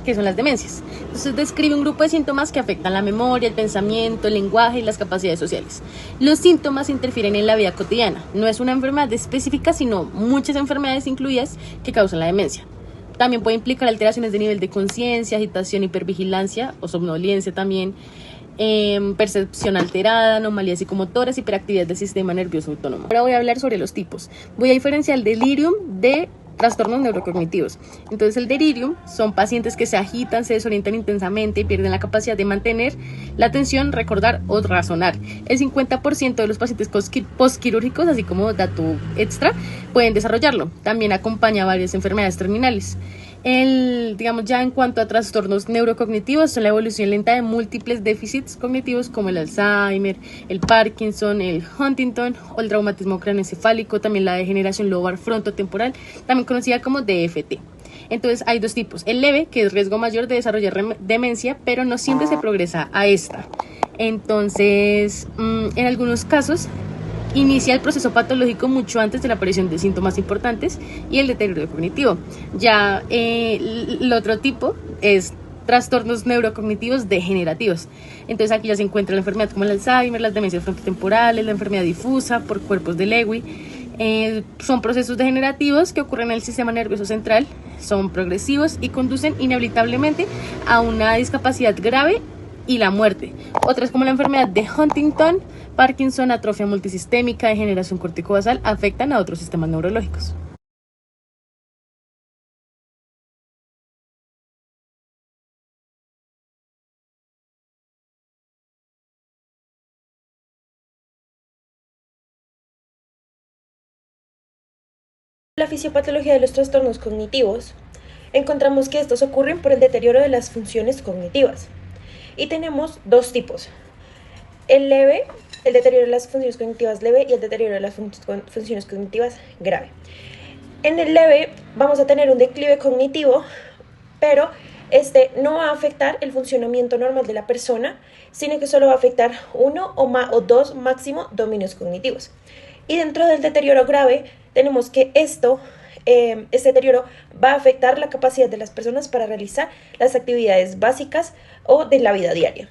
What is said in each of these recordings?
que son las demencias. Entonces describe un grupo de síntomas que afectan la memoria, el pensamiento, el lenguaje y las capacidades sociales. Los síntomas interfieren en la vida cotidiana. No es una enfermedad específica, sino muchas enfermedades incluidas que causan la demencia. También puede implicar alteraciones de nivel de conciencia, agitación, hipervigilancia o somnolencia también, percepción alterada, anomalías psicomotoras, hiperactividad del sistema nervioso autónomo. Ahora voy a hablar sobre los tipos. Voy a diferenciar el delirium de trastornos neurocognitivos. Entonces el delirium son pacientes que se agitan, se desorientan intensamente y pierden la capacidad de mantener la atención, recordar o razonar. El 50% de los pacientes postquirúrgicos, así como dato extra, pueden desarrollarlo. También acompaña a varias enfermedades terminales. Digamos ya en cuanto a trastornos neurocognitivos, son la evolución lenta de múltiples déficits cognitivos como el Alzheimer, el Parkinson, el Huntington o el traumatismo craneoencefálico, también la degeneración lobar frontotemporal, también conocida como DFT. Entonces hay dos tipos: el leve, que es riesgo mayor de desarrollar demencia, pero no siempre se progresa a esta. Entonces, en algunos casos inicia el proceso patológico mucho antes de la aparición de síntomas importantes y el deterioro cognitivo. Ya el otro tipo es trastornos neurocognitivos degenerativos. Entonces aquí ya se encuentra la enfermedad como el Alzheimer, las demencias frontotemporales, la enfermedad difusa por cuerpos de Lewy. Son procesos degenerativos que ocurren en el sistema nervioso central, son progresivos y conducen inevitablemente a una discapacidad grave y la muerte. Otras como la enfermedad de Huntington, Parkinson, atrofia multisistémica, degeneración corticobasal afectan a otros sistemas neurológicos. En la fisiopatología de los trastornos cognitivos, encontramos que estos ocurren por el deterioro de las funciones cognitivas. Y tenemos dos tipos: el leve, el deterioro de las funciones cognitivas leve, y el deterioro de las funciones cognitivas grave. En el leve vamos a tener un declive cognitivo, pero este no va a afectar el funcionamiento normal de la persona, sino que solo va a afectar uno o dos máximo dominios cognitivos. Y dentro del deterioro grave tenemos que este deterioro va a afectar la capacidad de las personas para realizar las actividades básicas o de la vida diaria.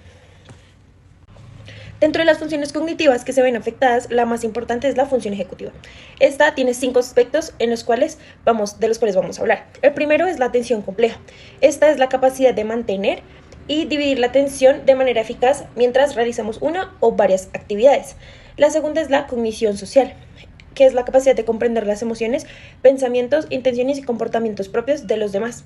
Dentro de las funciones cognitivas que se ven afectadas, la más importante es la función ejecutiva. Esta tiene 5 aspectos de los cuales vamos a hablar. El primero es la atención compleja. Esta es la capacidad de mantener y dividir la atención de manera eficaz mientras realizamos una o varias actividades. La segunda es la cognición social, que es la capacidad de comprender las emociones, pensamientos, intenciones y comportamientos propios de los demás.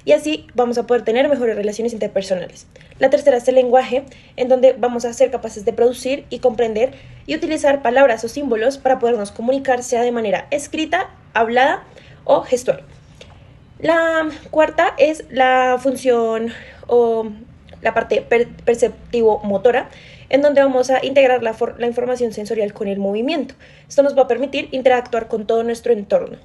Y así vamos a poder tener mejores relaciones interpersonales. La tercera es el lenguaje, en donde vamos a ser capaces de producir y comprender y utilizar palabras o símbolos para podernos comunicar, sea de manera escrita, hablada o gestual. La cuarta es la función o la parte perceptivo-motora, en donde vamos a integrar la información sensorial con el movimiento. Esto nos va a permitir interactuar con todo nuestro entorno.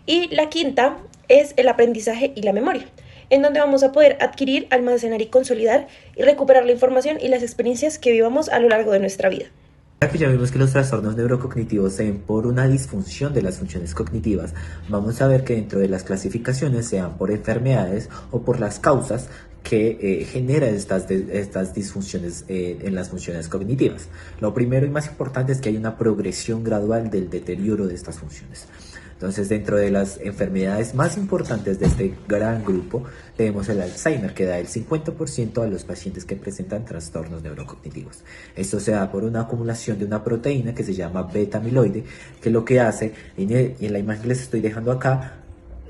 Y la quinta es el aprendizaje y la memoria, en donde vamos a poder adquirir, almacenar y consolidar y recuperar la información y las experiencias que vivamos a lo largo de nuestra vida. Ahora que ya vimos que los trastornos neurocognitivos se ven por una disfunción de las funciones cognitivas, vamos a ver que dentro de las clasificaciones sean por enfermedades o por las causas que genera estas disfunciones en las funciones cognitivas. Lo primero y más importante es que hay una progresión gradual del deterioro de estas funciones. Entonces, dentro de las enfermedades más importantes de este gran grupo, tenemos el Alzheimer, que da el 50% a los pacientes que presentan trastornos neurocognitivos. Esto se da por una acumulación de una proteína que se llama beta-amiloide, que lo que hace, en la imagen que les estoy dejando acá,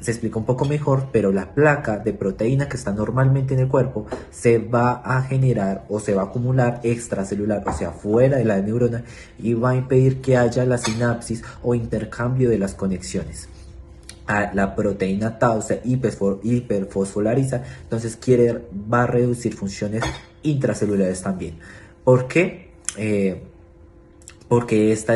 se explica un poco mejor, pero la placa de proteína que está normalmente en el cuerpo se va a generar o se va a acumular extracelular, o sea, fuera de la neurona, y va a impedir que haya la sinapsis o intercambio de las conexiones. La proteína tau se hiperfosfolariza, entonces va a reducir funciones intracelulares también. ¿Por qué? Porque esta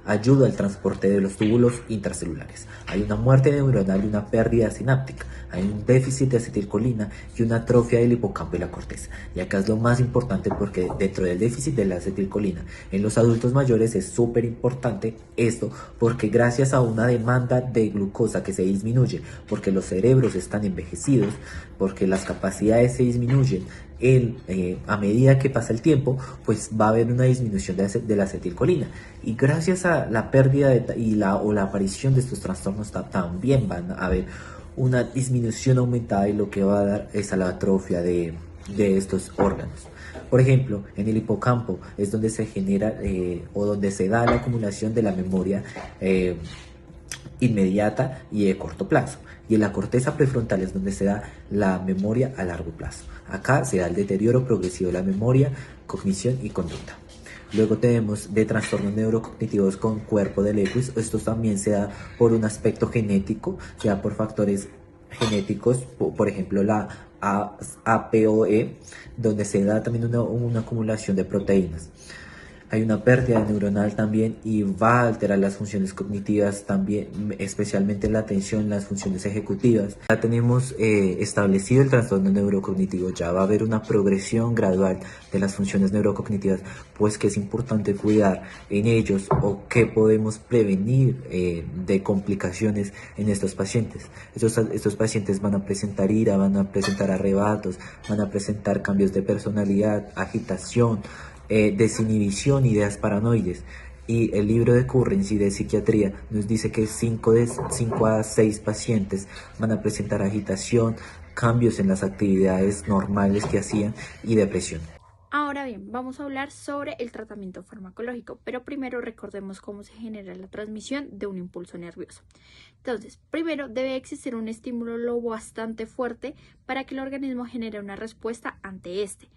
ayuda al transporte de los túbulos intracelulares. Hay una muerte neuronal y una pérdida sináptica. Hay un déficit de acetilcolina y una atrofia del hipocampo y la corteza. Y acá es lo más importante porque dentro del déficit de la acetilcolina en los adultos mayores es súper importante esto porque gracias a una demanda de glucosa que se disminuye porque los cerebros están envejecidos, porque las capacidades se disminuyen, a medida que pasa el tiempo, pues va a haber una disminución de la acetilcolina. Y gracias a la pérdida o la aparición de estos trastornos también van a haber una disminución aumentada y lo que va a dar es a la atrofia de estos órganos. Por ejemplo, en el hipocampo es donde se genera o donde se da la acumulación de la memoria inmediata y de corto plazo. Y en la corteza prefrontal es donde se da la memoria a largo plazo. Acá se da el deterioro progresivo de la memoria, cognición y conducta. Luego tenemos de trastornos neurocognitivos con cuerpo de Lewis. Esto también se da por un aspecto genético, se da por factores genéticos, por ejemplo la APOE, donde se da también una acumulación de proteínas. Hay una pérdida neuronal también y va a alterar las funciones cognitivas también, especialmente la atención, las funciones ejecutivas. Ya tenemos establecido el trastorno neurocognitivo, ya va a haber una progresión gradual de las funciones neurocognitivas, pues que es importante cuidar en ellos o que podemos prevenir de complicaciones en estos pacientes. Estos pacientes van a presentar ira, van a presentar arrebatos, van a presentar cambios de personalidad, agitación, desinhibición, ideas paranoides. Y el libro de Currency de psiquiatría nos dice que 5 a 6 pacientes van a presentar agitación, cambios en las actividades normales que hacían y depresión. Ahora bien, vamos a hablar sobre el tratamiento farmacológico, pero primero recordemos cómo se genera la transmisión de un impulso nervioso. Entonces, primero debe existir un estímulo lo bastante fuerte para que el organismo genere una respuesta ante este,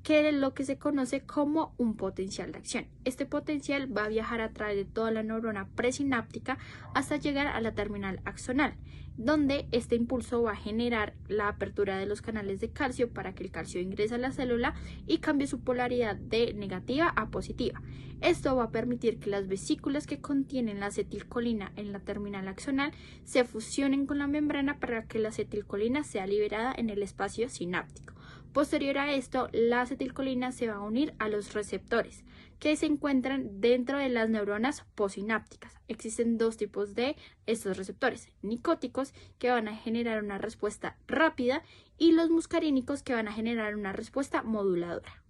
que es lo que se conoce como un potencial de acción. Este potencial va a viajar a través de toda la neurona presináptica hasta llegar a la terminal axonal, donde este impulso va a generar la apertura de los canales de calcio para que el calcio ingrese a la célula y cambie su polaridad de negativa a positiva. Esto va a permitir que las vesículas que contienen la acetilcolina en la terminal axonal se fusionen con la membrana para que la acetilcolina sea liberada en el espacio sináptico. Posterior a esto, la acetilcolina se va a unir a los receptores que se encuentran dentro de las neuronas posinápticas. Existen dos tipos de estos receptores: nicóticos, que van a generar una respuesta rápida, y los muscarínicos, que van a generar una respuesta moduladora.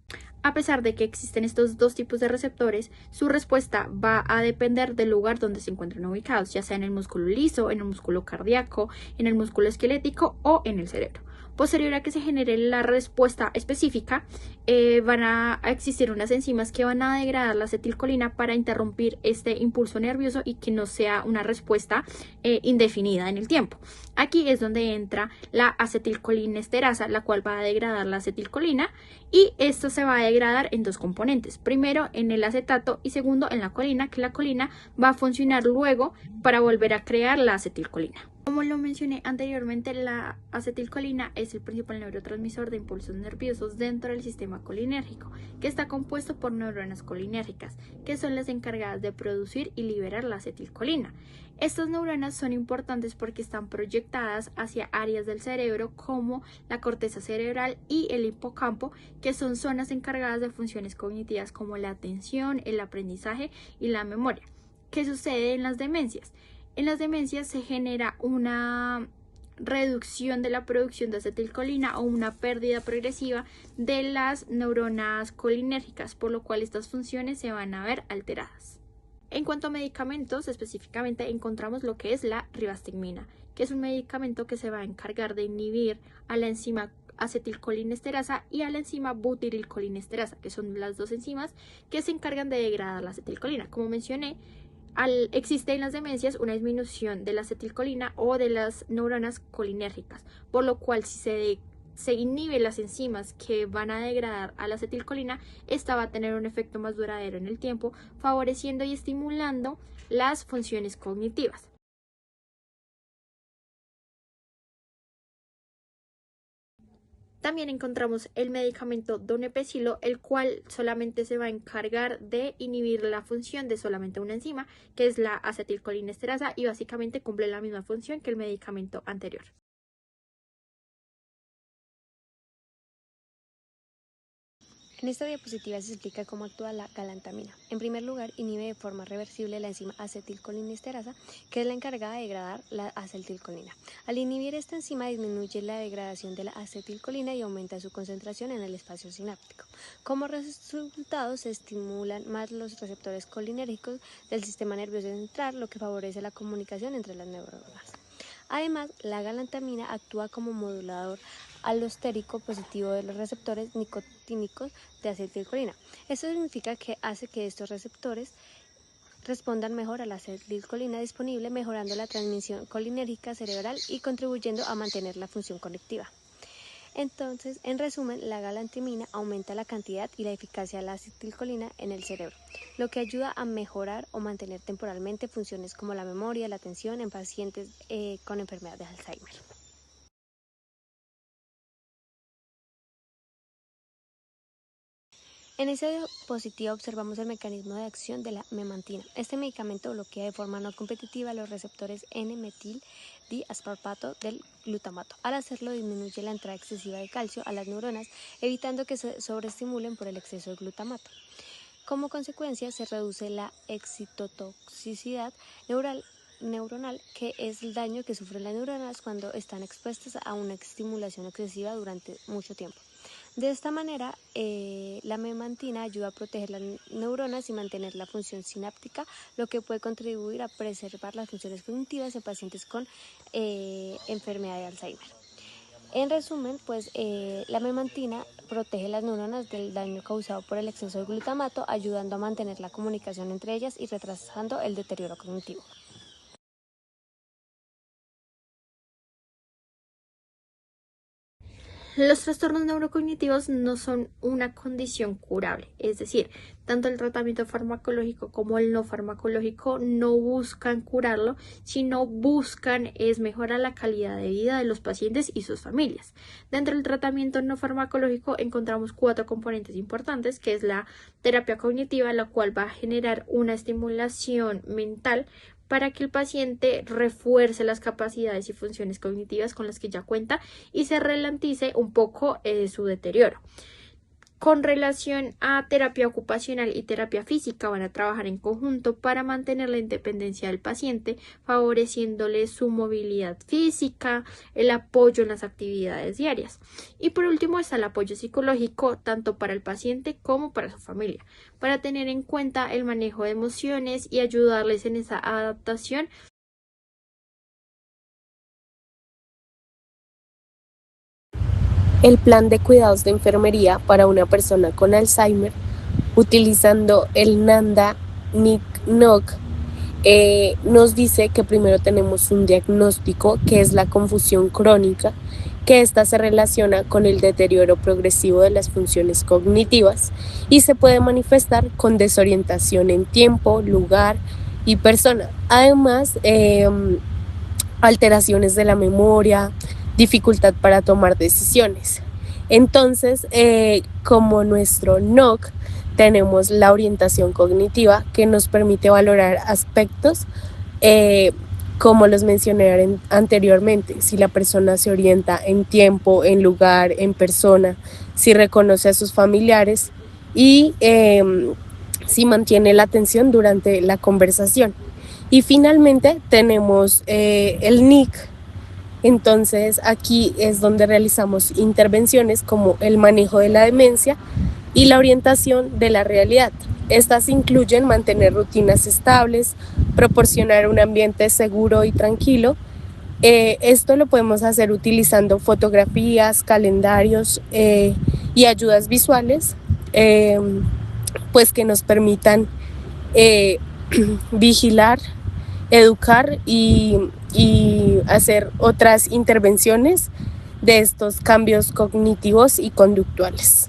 A pesar de que existen estos dos tipos de receptores, su respuesta va a depender del lugar donde se encuentren ubicados, ya sea en el músculo liso, en el músculo cardíaco, en el músculo esquelético o en el cerebro. Posterior a que se genere la respuesta específica, van a existir unas enzimas que van a degradar la acetilcolina para interrumpir este impulso nervioso y que no sea una respuesta indefinida en el tiempo. Aquí es donde entra la acetilcolinesterasa, la cual va a degradar la acetilcolina, y esto se va a degradar en dos componentes: primero en el acetato y segundo en la colina, que la colina va a funcionar luego para volver a crear la acetilcolina. Como lo mencioné anteriormente, la acetilcolina es el principal neurotransmisor de impulsos nerviosos dentro del sistema colinérgico, que está compuesto por neuronas colinérgicas, que son las encargadas de producir y liberar la acetilcolina. Estas neuronas son importantes porque están proyectadas hacia áreas del cerebro como la corteza cerebral y el hipocampo, que son zonas encargadas de funciones cognitivas como la atención, el aprendizaje y la memoria. ¿Qué sucede en las demencias? En las demencias se genera una reducción de la producción de acetilcolina o una pérdida progresiva de las neuronas colinérgicas, por lo cual estas funciones se van a ver alteradas. En cuanto a medicamentos, específicamente encontramos lo que es la ribastigmina, que es un medicamento que se va a encargar de inhibir a la enzima acetilcolinesterasa y a la enzima butirilcolinesterasa, que son las dos enzimas que se encargan de degradar la acetilcolina. Como mencioné, existe en las demencias una disminución de la acetilcolina o de las neuronas colinérgicas, por lo cual si se inhibe las enzimas que van a degradar a la acetilcolina, esta va a tener un efecto más duradero en el tiempo, favoreciendo y estimulando las funciones cognitivas. También encontramos el medicamento donepezilo, el cual solamente se va a encargar de inhibir la función de solamente una enzima, que es la acetilcolinesterasa, y básicamente cumple la misma función que el medicamento anterior. En esta diapositiva se explica cómo actúa la galantamina. En primer lugar, inhibe de forma reversible la enzima acetilcolinesterasa, que es la encargada de degradar la acetilcolina. Al inhibir esta enzima disminuye la degradación de la acetilcolina y aumenta su concentración en el espacio sináptico. Como resultado, se estimulan más los receptores colinérgicos del sistema nervioso central, lo que favorece la comunicación entre las neuronas. Además, la galantamina actúa como modulador alostérico positivo de los receptores nicotínicos de acetilcolina. Esto significa que hace que estos receptores respondan mejor a la acetilcolina disponible, mejorando la transmisión colinérgica cerebral y contribuyendo a mantener la función conectiva. Entonces, en resumen, la galantamina aumenta la cantidad y la eficacia de la acetilcolina en el cerebro, lo que ayuda a mejorar o mantener temporalmente funciones como la memoria y la atención en pacientes con enfermedad de Alzheimer. En esta diapositiva observamos el mecanismo de acción de la memantina. Este medicamento bloquea de forma no competitiva los receptores N-metil-diasparpato del glutamato. Al hacerlo, disminuye la entrada excesiva de calcio a las neuronas, evitando que se sobreestimulen por el exceso de glutamato. Como consecuencia, se reduce la excitotoxicidad neuronal, que es el daño que sufren las neuronas cuando están expuestas a una estimulación excesiva durante mucho tiempo. De esta manera, la memantina ayuda a proteger las neuronas y mantener la función sináptica, lo que puede contribuir a preservar las funciones cognitivas en pacientes con enfermedad de Alzheimer. En resumen, la memantina protege las neuronas del daño causado por el exceso de glutamato, ayudando a mantener la comunicación entre ellas y retrasando el deterioro cognitivo. Los trastornos neurocognitivos no son una condición curable, es decir, tanto el tratamiento farmacológico como el no farmacológico no buscan curarlo, sino buscan mejorar la calidad de vida de los pacientes y sus familias. Dentro del tratamiento no farmacológico encontramos 4 componentes importantes, que es la terapia cognitiva, la cual va a generar una estimulación mental para que el paciente refuerce las capacidades y funciones cognitivas con las que ya cuenta y se ralentice un poco su deterioro. Con relación a terapia ocupacional y terapia física, van a trabajar en conjunto para mantener la independencia del paciente, favoreciéndole su movilidad física, el apoyo en las actividades diarias. Y por último está el apoyo psicológico, tanto para el paciente como para su familia, para tener en cuenta el manejo de emociones y ayudarles en esa adaptación. El plan de cuidados de enfermería para una persona con Alzheimer, utilizando el NANDA-NIC-NOC, nos dice que primero tenemos un diagnóstico, que es la confusión crónica, que esta se relaciona con el deterioro progresivo de las funciones cognitivas y se puede manifestar con desorientación en tiempo, lugar y persona. Además, alteraciones de la memoria, dificultad para tomar decisiones. Entonces, como nuestro NOC, tenemos la orientación cognitiva, que nos permite valorar aspectos como los mencioné anteriormente: si la persona se orienta en tiempo, en lugar, en persona, si reconoce a sus familiares y si mantiene la atención durante la conversación. Y finalmente tenemos el NIC. Entonces aquí es donde realizamos intervenciones como el manejo de la demencia y la orientación de la realidad. Estas incluyen mantener rutinas estables, proporcionar un ambiente seguro y tranquilo. Esto lo podemos hacer utilizando fotografías, calendarios y ayudas visuales, pues que nos permitan vigilar, educar y hacer otras intervenciones de estos cambios cognitivos y conductuales.